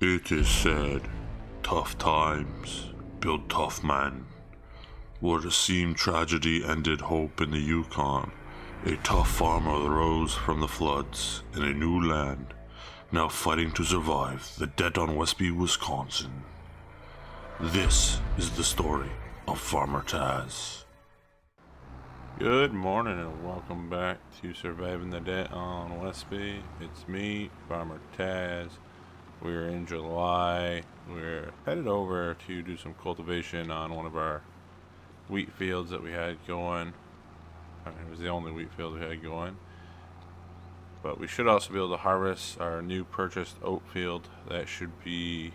It is said, tough times build tough men. What seemed tragedy ended hope in the Yukon. A tough farmer rose from the floods in a new land, now fighting to survive the debt on Westby, Wisconsin. This is the story of Farmer Taz. Good morning and welcome back to Surviving the Debt on Westby. It's me, Farmer Taz. We're in July. We're headed over to do some cultivation on one of our wheat fields that we had going. I mean, it was the only wheat field we had going. But we should also be able to harvest our new purchased oat field. That should be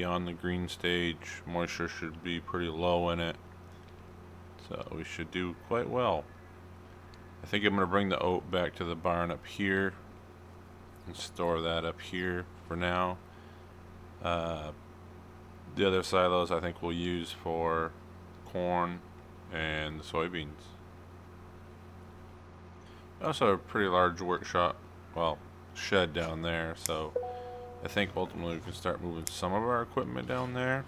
on the green stage. Moisture should be pretty low in it. So we should do quite well. I think I'm going to bring the oat back to the barn up here and store that up here for now. The other silos I think we'll use for corn and the soybeans. Also a pretty large workshop, well, shed down there, so I think ultimately we can start moving some of our equipment down there.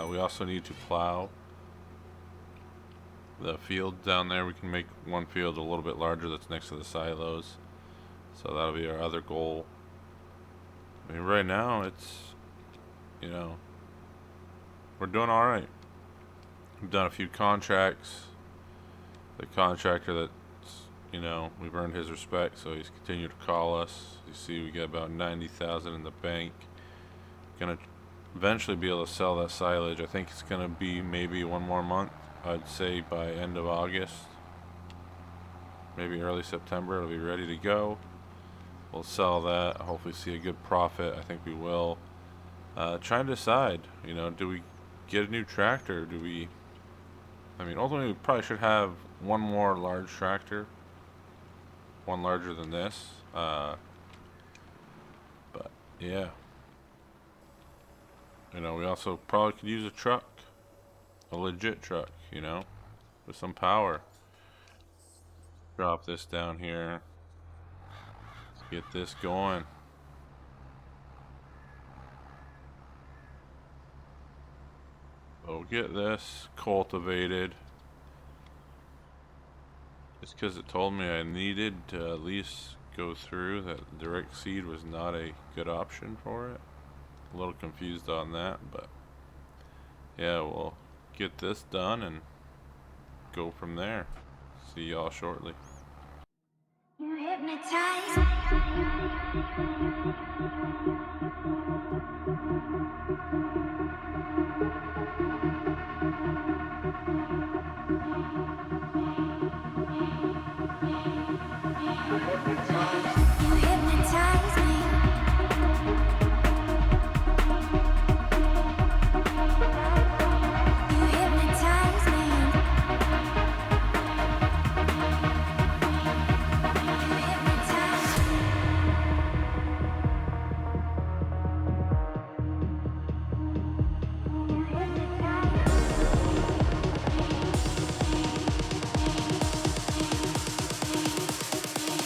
We also need to plow the field down there. We can make one field a little bit larger that's next to the silos, so that'll be our other goal. I mean, right now it's, we're doing all right. We've done a few contracts. The contractor that's, we've earned his respect, so he's continued to call us. You see, we got about 90,000 in the bank. Gonna eventually be able to sell that silage. I think it's gonna be maybe one more month. I'd say by end of August, maybe early September, it'll be ready to go. We'll sell that, hopefully see a good profit. I think we will. Trying to decide, do we get a new tractor? Ultimately we probably should have one more large tractor, one larger than this. But yeah, we also probably could use a truck, a legit truck, with some power. Drop this down here. Let's get this going. We'll get this cultivated. Just because it told me I needed to at least go through that direct seed was not a good option for it. A little confused on that, but yeah, we'll get this done and go from there. See y'all shortly. You hypnotize. You hypnotize me. You hypnotize me. You hypnotize me. You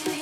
hypnotize me. You hypnotize me.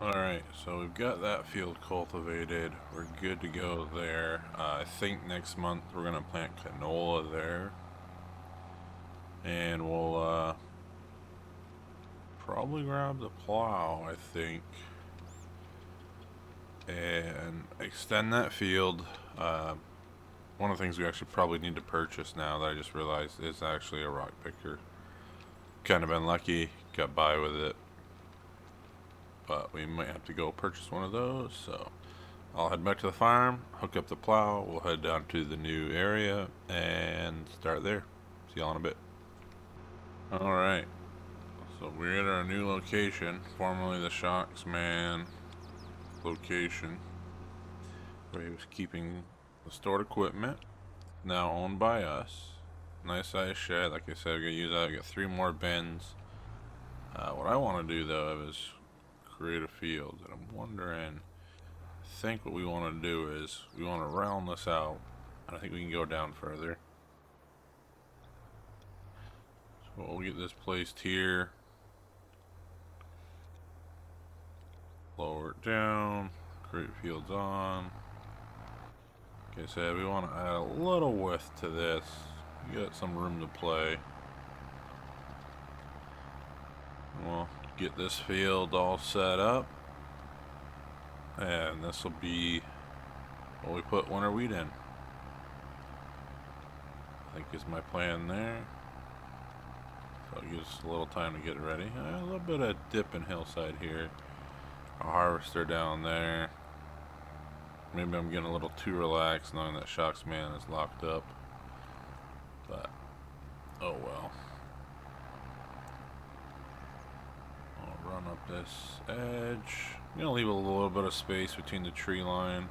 Alright, so we've got that field cultivated. We're good to go there. I think next month we're going to plant canola there. And we'll probably grab the plow, I think, and extend that field. One of the things we actually probably need to purchase now that I just realized is actually a rock picker. Kind of been lucky, got by with it, but we might have to go purchase one of those. So I'll head back to the farm, hook up the plow, we'll head down to the new area and start there. See y'all in a bit. Alright, so we're at our new location, formerly the Shocksman location, where he was keeping the stored equipment, now owned by us. Nice size shed, like I said, I'm gonna use that. I got 3 more bins. What I want to do though is create a field, and I'm wondering, I think what we want to do is we want to round this out, and I think we can go down further. So we'll get this placed here, lower it down, create fields on. Like I said, we want to add a little width to this. We got some room to play. We'll get this field all set up, and this will be what we put winter wheat in. I think is my plan there. So it gives us a little time to get ready. A little bit of dip in hillside here. A harvester down there. Maybe I'm getting a little too relaxed knowing that Shocksman is locked up. But, oh well. I'll run up this edge. I'm gonna leave a little bit of space between the tree line,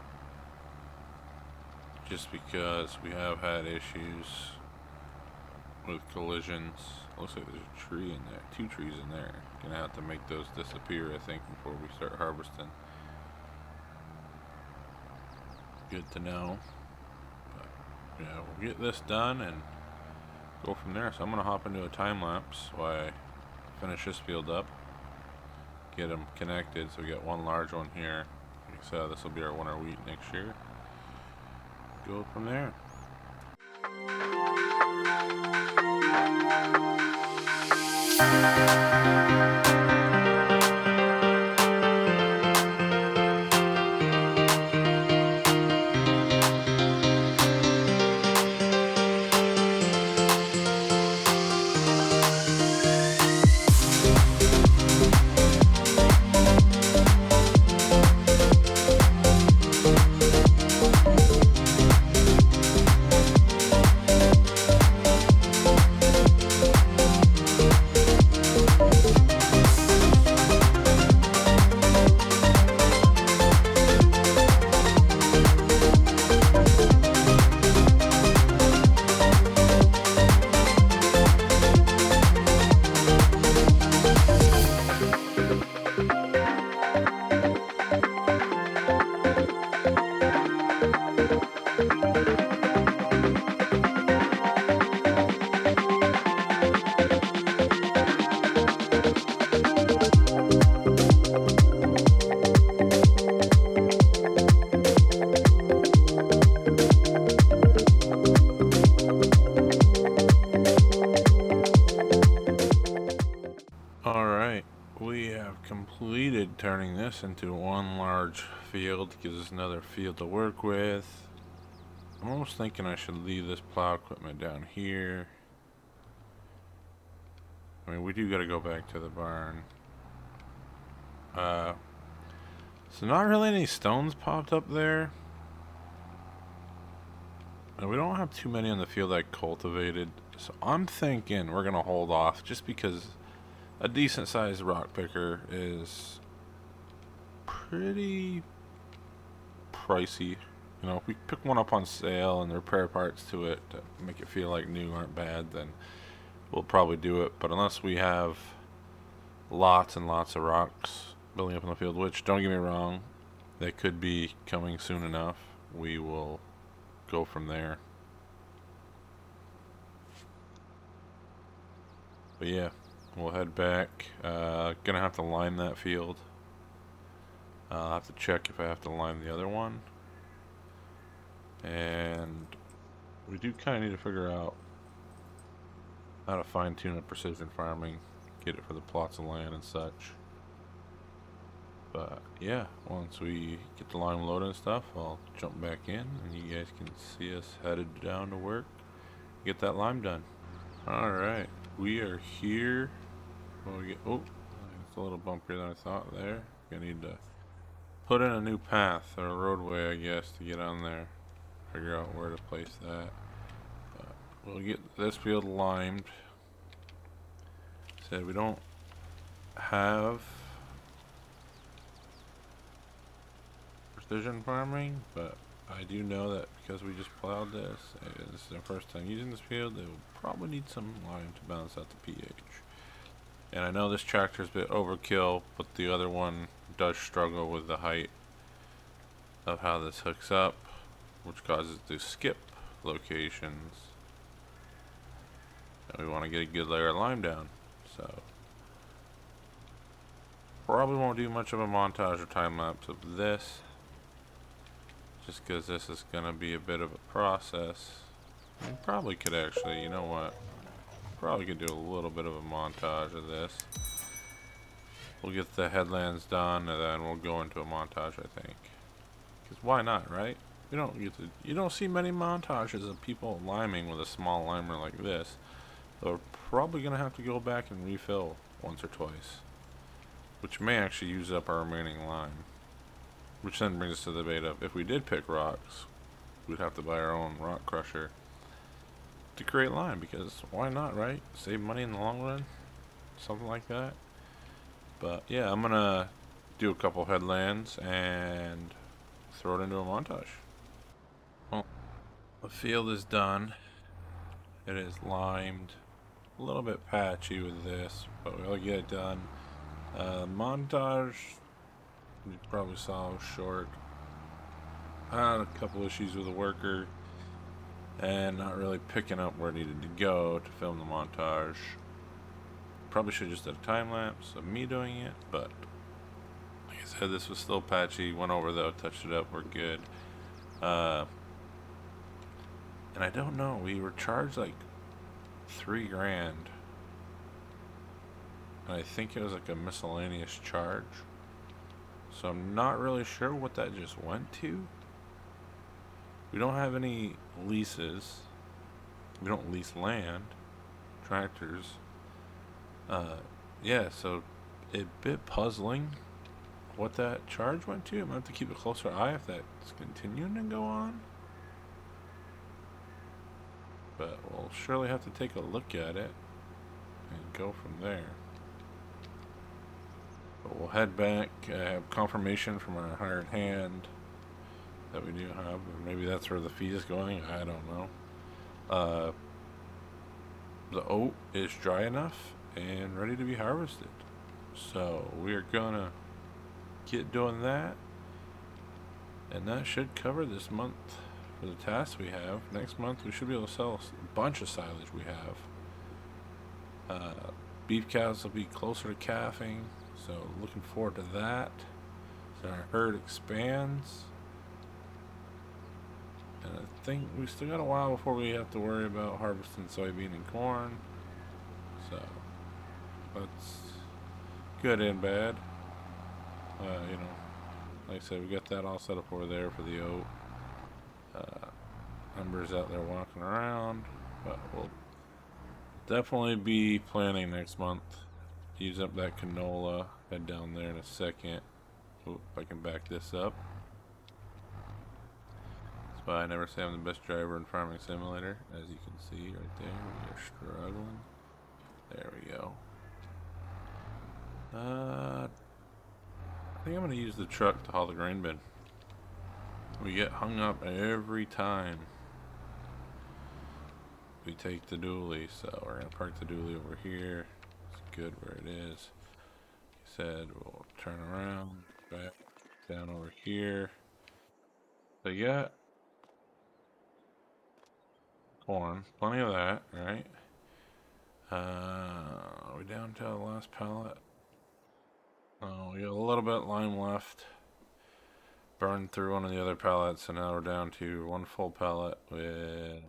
just because we have had issues with collisions. Looks like there's a tree in there, 2 trees in there. Gonna have to make those disappear, I think, before we start harvesting. Good to know. But yeah, we'll get this done and go from there. So I'm gonna hop into a time lapse while I finish this field up, get them connected. So we got one large one here. So this will be our winter wheat next year. Go from there. Alright, we have completed turning this into one large field. Gives us another field to work with. I'm almost thinking I should leave this plow equipment down here. I mean, we do gotta go back to the barn. So not really any stones popped up there. And we don't have too many on the field I cultivated. So I'm thinking we're gonna hold off just because a decent sized rock picker is pretty pricey. You know, if we pick one up on sale and the repair parts to it to make it feel like new aren't bad, then we'll probably do it. But unless we have lots and lots of rocks building up in the field, which, don't get me wrong, they could be coming soon enough, we will go from there. But yeah, we'll head back. Gonna have to line that field. I'll have to check if I have to line the other one. And we do kind of need to figure out how to fine tune up precision farming, get it for the plots of land and such. But yeah, once we get the line loaded and stuff, I'll jump back in and you guys can see us headed down to work, get that lime done. Alright, we are here. Oh, it's a little bumpier than I thought there. Gonna need to put in a new path or a roadway, I guess, to get on there. Figure out where to place that. We'll get this field limed. Said we don't have precision farming, but I do know that because we just plowed this, and this is our first time using this field, they will probably need some lime to balance out the pH. And I know this tractor's a bit overkill, but the other one does struggle with the height of how this hooks up, which causes it to skip locations. And we want to get a good layer of lime down. So probably won't do much of a montage or time lapse of this, just because this is going to be a bit of a process. We probably could actually, you know what? Probably could do a little bit of a montage of this. We'll get the headlands done, and then we'll go into a montage, I think. Because why not, right? You don't see many montages of people liming with a small limer like this. So we're probably gonna have to go back and refill once or twice, which may actually use up our remaining lime. Which then brings us to the debate of, if we did pick rocks, we'd have to buy our own rock crusher to create lime, because why not, right? Save money in the long run, something like that. But yeah, I'm gonna do a couple headlands and throw it into a montage. Well, the field is done. It is limed. A little bit patchy with this, but we'll get it done. Montage, you probably saw, was short. I had a couple issues with the worker and not really picking up where it needed to go to film the montage. Probably should have just did a time lapse of me doing it, but like I said, this was still patchy. Went over though, touched it up, we're good. And I don't know, we were charged like $3 grand. And I think it was like a miscellaneous charge. So I'm not really sure what that just went to. We don't have any leases. We don't lease land, tractors. Yeah, so a bit puzzling what that charge went to. I'm gonna have to keep a closer eye if that's continuing to go on. But we'll surely have to take a look at it and go from there. But we'll head back, have confirmation from our hired hand that we do have, or maybe that's where the fee is going, I don't know. The oat is dry enough and ready to be harvested. So we're gonna get doing that, and that should cover this month for the tasks we have. Next month we should be able to sell a bunch of silage we have. Beef cows will be closer to calving, so looking forward to that. So our herd expands, and I think we still got a while before we have to worry about harvesting soybean and corn. So that's good and bad. You know, like I said, we got that all set up over there for the oat. Numbers out there walking around, but we'll definitely be planning next month to use up that canola. Head down there in a second. Oop, if I can back this up. That's why I never say I'm the best driver in Farming Simulator. As you can see right there, we are struggling. There we go. I think I'm going to use the truck to haul the grain bin. We get hung up every time we take the dually, so we're going to park the dually over here. It's good where it is. Like I said, we'll turn around, back down over here. So you got corn, plenty of that, right? Are we down to the last pallet? Oh, we got a little bit of lime left. Burned through one of the other pallets, and now we're down to one full pallet with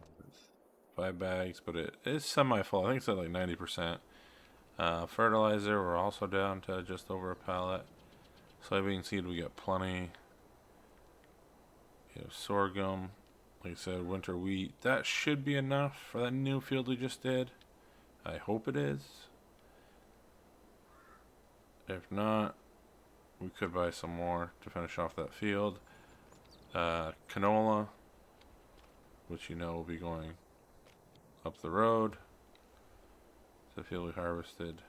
5 bags, but it is semi-full. I think it's at like 90%. Fertilizer, we're also down to just over a pallet. Soybean seed, we got plenty. You know, sorghum, like I said, winter wheat. That should be enough for that new field we just did. I hope it is. If not, we could buy some more to finish off that field. Canola, which you know will be going up the road. It's a field we harvested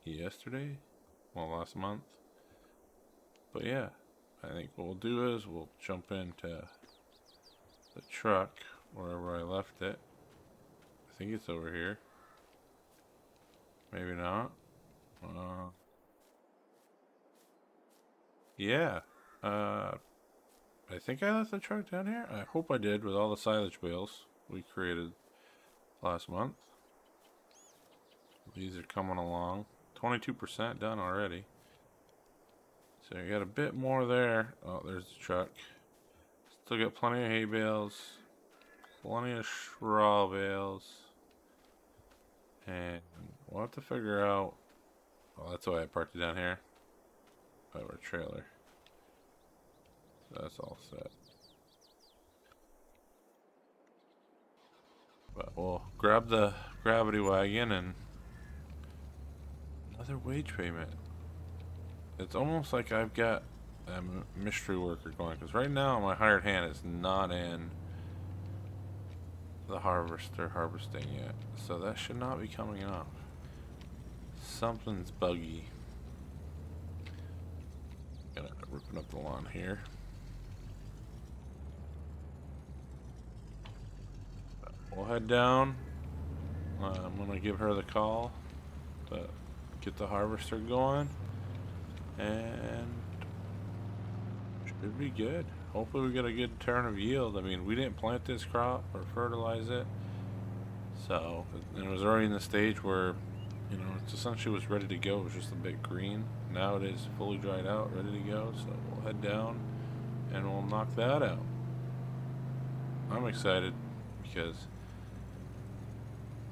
yesterday, well, last month. But yeah, I think what we'll do is we'll jump into the truck wherever I left it. I think it's over here. Maybe not. Yeah. I think I left the truck down here. I hope I did, with all the silage bales we created last month. These are coming along. 22% done already. So you got a bit more there. Oh, there's the truck. Still got plenty of hay bales. Plenty of straw bales. And we'll have to figure out... Well, that's why I parked it down here. By our trailer. So that's all set. But we'll grab the gravity wagon and... Another wage payment. It's almost like I've got a mystery worker going, because right now my hired hand is not in the harvester harvesting yet, so that should not be coming off. Something's buggy. Gonna ripping up the lawn here. We'll head down. I'm gonna give her the call to get the harvester going. And should be good. Hopefully we get a good turn of yield. I mean, we didn't plant this crop or fertilize it, so it was already in the stage where, you know, it's essentially was ready to go. It was just a bit green. Now it is fully dried out, ready to go. So we'll head down and we'll knock that out. I'm excited because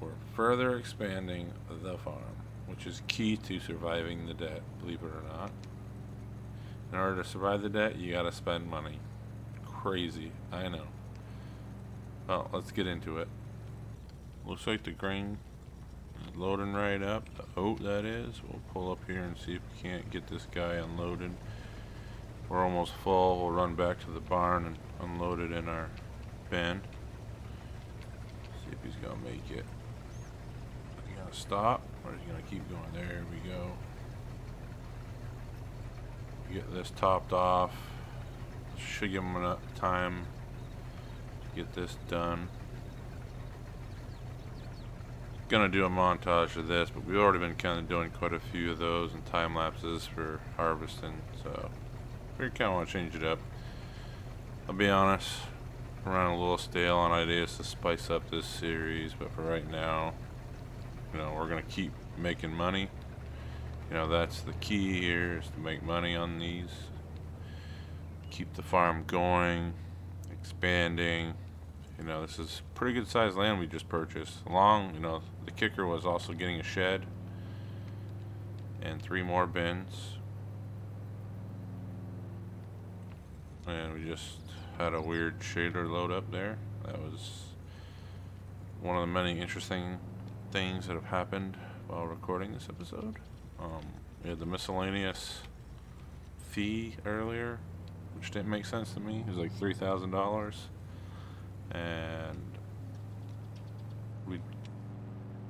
we're further expanding the farm, which is key to surviving the debt, believe it or not. In order to survive the debt, you gotta spend money. Crazy, I know. Well, let's get into it. Looks like the grain is loading right up. The oat, that is. We'll pull up here and see if we can't get this guy unloaded. We're almost full. We'll run back to the barn and unload it in our bin. See if he's gonna make it. He's gonna stop, or is he gonna keep going? There we go. Get this topped off. Should give him enough time to get this done. Gonna do a montage of this, but we've already been kind of doing quite a few of those and time lapses for harvesting, so we kind of want to change it up. I'll be honest, I'm running a little stale on ideas to spice up this series, but for right now, you know, we're gonna keep making money. You know, that's the key here, is to make money on these. Keep the farm going, expanding. You know, this is pretty good sized land we just purchased. Along, you know, the kicker was also getting a shed and 3 more bins. And we just had a weird shader load up there. That was one of the many interesting things that have happened while recording this episode. We had the miscellaneous fee earlier, which didn't make sense to me. It was like $3,000, and the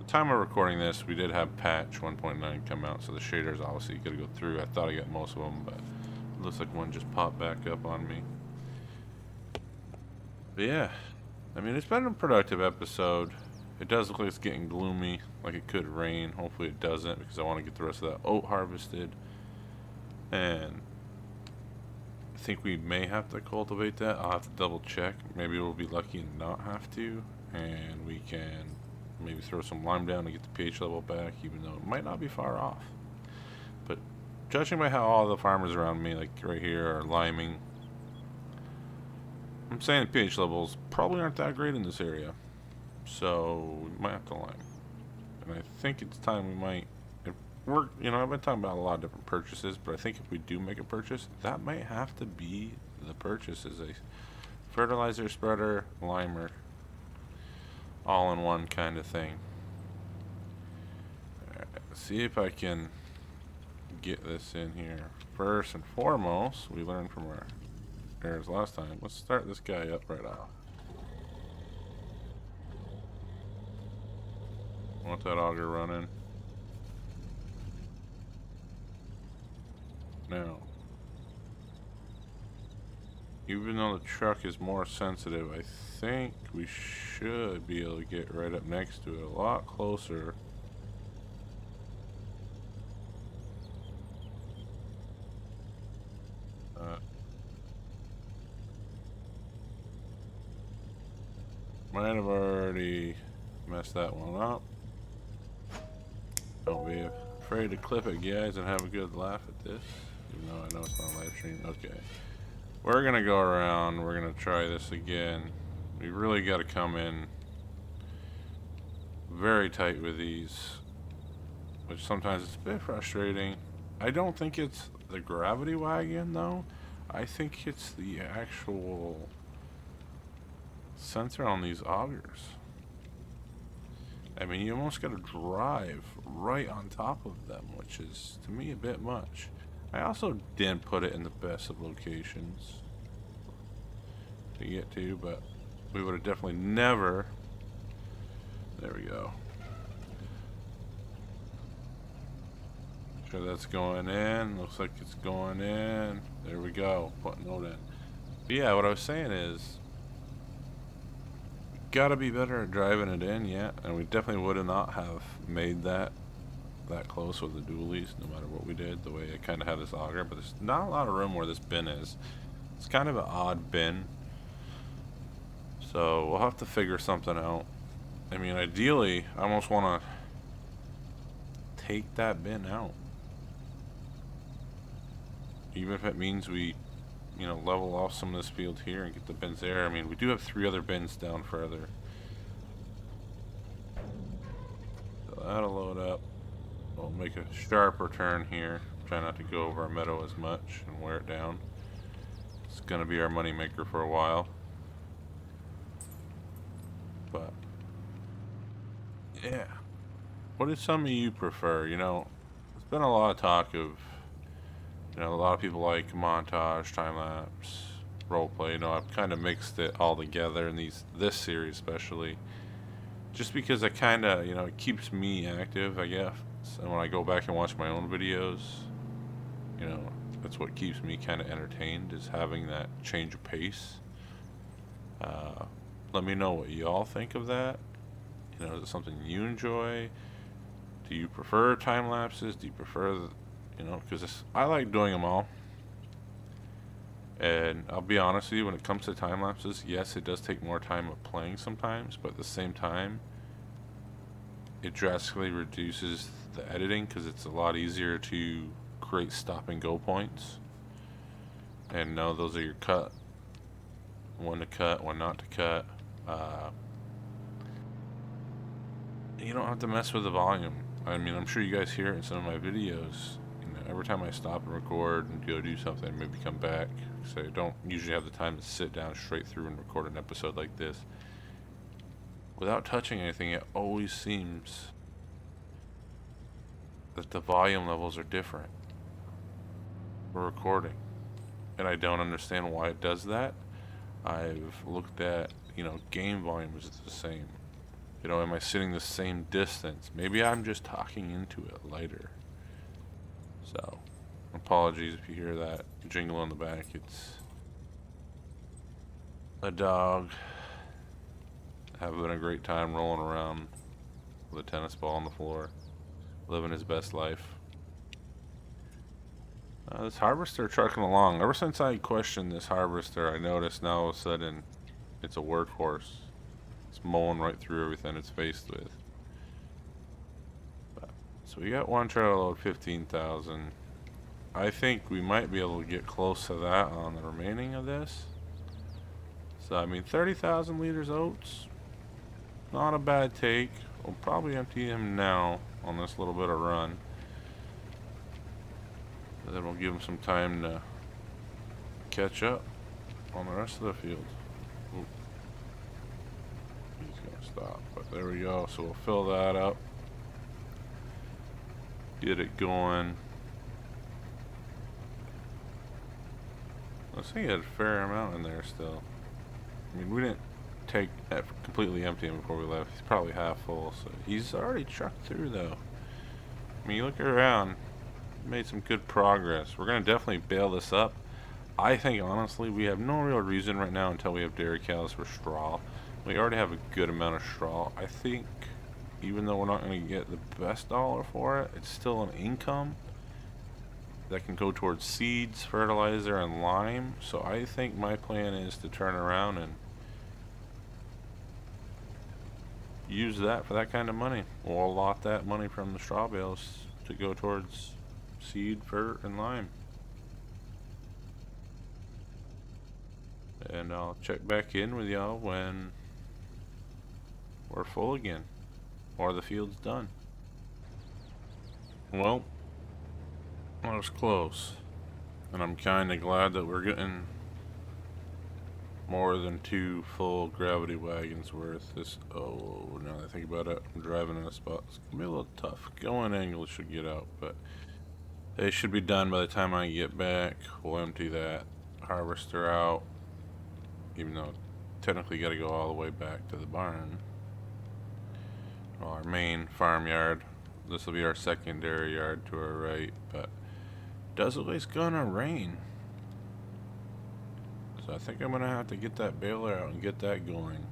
time of recording this, we did have patch 1.9 come out, so the shaders obviously gonna go through. I thought I got most of them, but it looks like one just popped back up on me. But yeah, I mean, it's been a productive episode. It does look like it's getting gloomy, like it could rain. Hopefully it doesn't, because I want to get the rest of that oat harvested. And I think we may have to cultivate that. I'll have to double check. Maybe we'll be lucky and not have to. And we can maybe throw some lime down to get the pH level back, even though it might not be far off. But judging by how all the farmers around me, like right here, are liming, I'm saying the pH levels probably aren't that great in this area. So we might have to lime. And I think it's time we might, if we're, you know, I've been talking about a lot of different purchases, but I think if we do make a purchase, that might have to be the purchase, as a fertilizer, spreader, limer, all in one kind of thing. Alright, see if I can get this in here. first and foremost, we learned from our errors last time. Let's start this guy up right off. Want that auger running. Now, even though the truck is more sensitive, I think we should be able to get right up next to it, a lot closer. Might have already messed that one up. Don't be afraid to clip it, guys, and have a good laugh at this. Even though I know it's not a live stream. Okay. We're gonna go around, we're gonna try this again. We really gotta come in very tight with these, which sometimes it's a bit frustrating. I don't think it's the gravity wagon though. I think it's the actual sensor on these augers. I mean, you almost gotta drive right on top of them, which is to me a bit much. I also didn't put it in the best of locations to get to, but we would have definitely never. There we go. Sure that's going in. Looks like it's going in. There we go. Putting note in. But yeah, what I was saying is, gotta be better at driving it in, yeah. And we definitely would not have made that close with the dualies, no matter what we did. The way it kind of had this auger, but there's not a lot of room where this bin is. It's kind of an odd bin, so we'll have to figure something out. I mean, ideally, I almost want to take that bin out, even if it means we, you know, level off some of this field here and get the bins there. I mean, we do have 3 other bins down further, so that'll load up. We'll make a sharper turn here. Try not to go over our meadow as much and wear it down. It's gonna be our money maker for a while. But yeah, what do some of you prefer? You know, there's been a lot of talk of, you know, a lot of people like montage, time lapse, roleplay. You know, I've kind of mixed it all together in this series, especially, just because it kind of, you know, it keeps me active, I guess. And when I go back and watch my own videos, you know, that's what keeps me kind of entertained, is having that change of pace. Let me know what y'all think of that. You know, is it something you enjoy? Do you prefer time lapses? Do you prefer, you know, because I like doing them all. And I'll be honest with you, when it comes to time lapses, yes, it does take more time of playing sometimes, but at the same time, it drastically reduces the editing, because it's a lot easier to create stop and go points and know those are your cut, when to cut, when not to cut. You don't have to mess with the volume. I mean, I'm sure you guys hear it in some of my videos. You know, every time I stop and record and go do something, maybe come back, so I don't usually have the time to sit down straight through and record an episode like this without touching anything. It always seems that the volume levels are different for recording, and I don't understand why it does that. I've looked at, you know, game volume is the same. You know, am I sitting the same distance? Maybe I'm just talking into it lighter. So, apologies if you hear that jingle in the back. It's a dog having a great time rolling around with a tennis ball on the floor, living his best life. This harvester trucking along. Ever since I questioned this harvester, I noticed now all of a sudden it's a workhorse. It's mowing right through everything it's faced with. So we got one trailer load, 15,000. I think we might be able to get close to that on the remaining of this. So I mean, 30,000 liters oats, not a bad take. We'll probably empty him now on this little bit of run. And then we'll give him some time to catch up on the rest of the field. Oop. He's gonna stop, but there we go. So we'll fill that up, get it going, Looks like he had a fair amount in there still. I mean, we didn't take completely empty him before we left. He's probably half full, so he's already trucked through though. I mean, you look around, made some good progress. We're gonna definitely bail this up. I think honestly, we have no real reason right now until we have dairy cows for straw. We already have a good amount of straw. I think even though we're not gonna get the best dollar for it, it's still an income that can go towards seeds, fertilizer, and lime. So I think my plan is to turn around and use that for that kind of money. We'll allot that money from the straw bales to go towards seed, fert, and lime. And I'll check back in with y'all when we're full again, or the field's done. Well, that was close, and I'm kinda glad that we're getting more than 2 full gravity wagons worth. This, oh, now that I think about it, I'm driving in a spot. It's gonna be a little tough. Going angle should get out, but they should be done by the time I get back. We'll empty that harvester out, even though technically gotta go all the way back to the barn. Well, our main farmyard. This will be our secondary yard to our right, but does look like it's gonna rain. So I think I'm gonna have to get that baler out and get that going.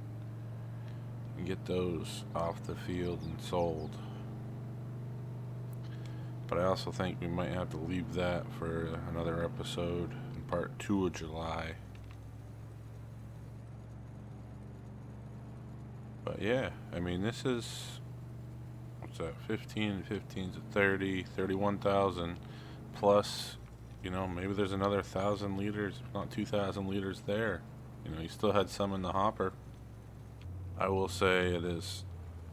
And get those off the field and sold. But I also think we might have to leave that for another episode in part 2 of July. But yeah, I mean, this is, what's that, 15 to 30, 31,000 plus, you know, maybe there's another 1,000 liters, if not 2,000 liters there. You know, you still had some in the hopper. I will say it is,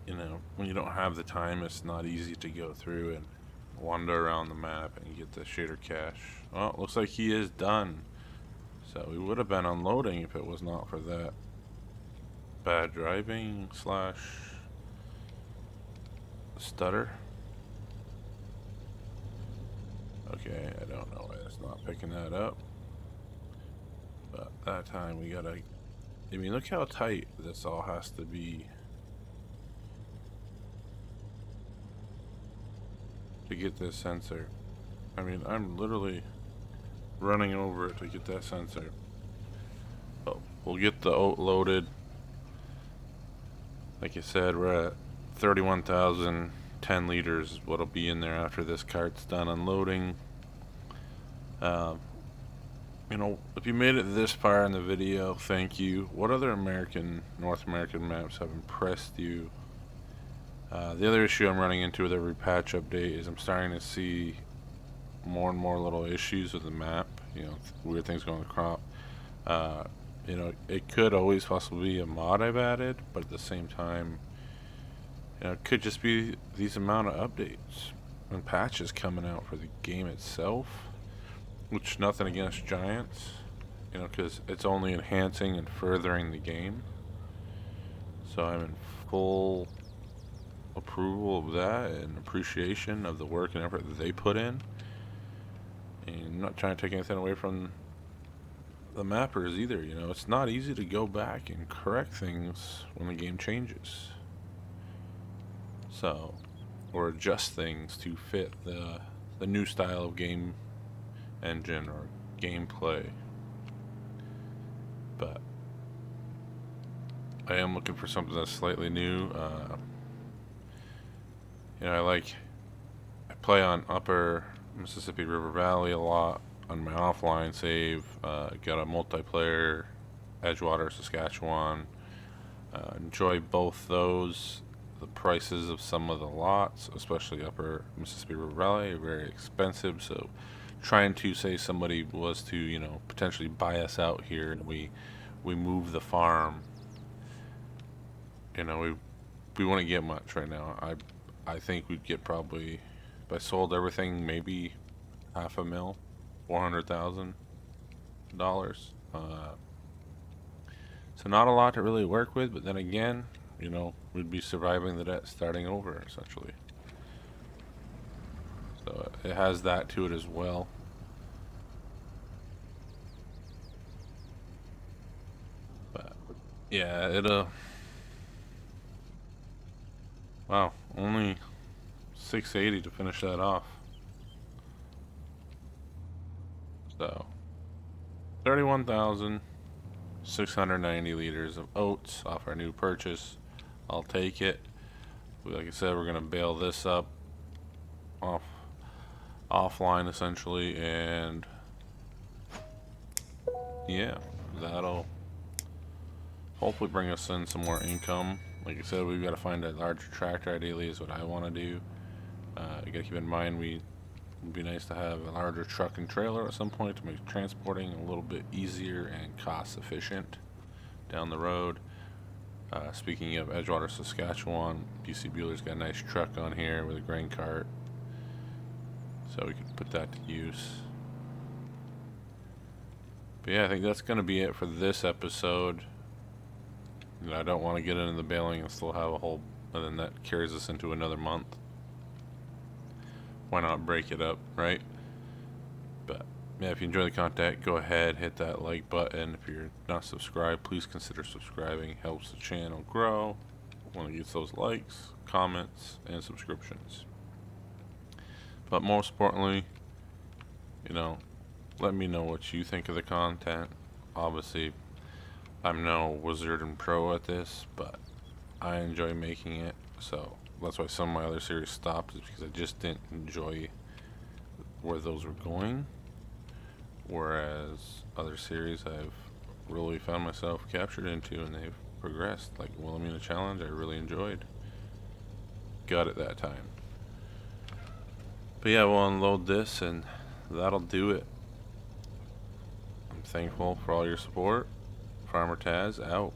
you know, when you don't have the time, it's not easy to go through and wander around the map and get the shader cache. Well, it looks like he is done. So we would have been unloading if it was not for that bad driving slash stutter. Okay, I don't know why it's not picking that up. But that time we gotta, I mean, look how tight this all has to be to get this sensor. I mean, I'm literally running over it to get that sensor. So we'll get the oat loaded. Like I said, we're at 31,010 liters is what'll be in there after this cart's done unloading. You know, if you made it this far in the video, thank you. What other North American maps have impressed you? The other issue I'm running into with every patch update is I'm starting to see more and more little issues with the map. You know, weird things going to crop. You know, it could always possibly be a mod I've added, but at the same time, you know, it could just be these amount of updates and patches coming out for the game itself. Which, nothing against Giants, you know, because it's only enhancing and furthering the game. So I'm in full approval of that and appreciation of the work and effort that they put in. And I'm not trying to take anything away from the mappers either, you know. It's not easy to go back and correct things when the game changes. So, or adjust things to fit the new style of game engine or gameplay. But I am looking for something that's slightly new. You know, I play on upper Mississippi River Valley a lot on my offline save. Got a multiplayer Edgewater, Saskatchewan. Enjoy both those. The prices of some of the lots, especially upper Mississippi River Valley, are very expensive, so trying to say somebody was to, you know, potentially buy us out here and we move the farm, you know, we wouldn't get much right now. I think we'd get probably, if I sold everything, maybe $500,000, $400,000. So not a lot to really work with, but then again, you know, we'd be surviving the debt starting over essentially. So it has that to it as well. Yeah, wow, only 680 to finish that off. So 31,690 liters of oats off our new purchase. I'll take it. Like I said, we're gonna bail this up offline essentially, and yeah, that'll hopefully bring us in some more income. Like I said, we've got to find a larger tractor. Ideally, is what I want to do. You got to keep in mind it'd be nice to have a larger truck and trailer at some point to make transporting a little bit easier and cost efficient down the road. Speaking of Edgewater, Saskatchewan, BC Bueller's got a nice truck on here with a grain cart, so we could put that to use. But yeah, I think that's going to be it for this episode. You know, I don't want to get into the baling and still have a whole, and then that carries us into another month. Why not break it up, right? But yeah, if you enjoy the content, go ahead, hit that like button. If you're not subscribed, please consider subscribing. It helps the channel grow when it gets those likes, comments, and subscriptions. But most importantly, you know, let me know what you think of the content. Obviously, I'm no wizard and pro at this, but I enjoy making it, so that's why some of my other series stopped, is because I just didn't enjoy where those were going. Whereas other series I've really found myself captured into, and they've progressed. Like Wilhelmina Challenge, I really enjoyed. Got it that time. But yeah, we'll unload this, and that'll do it. I'm thankful for all your support. Farmer Taz out.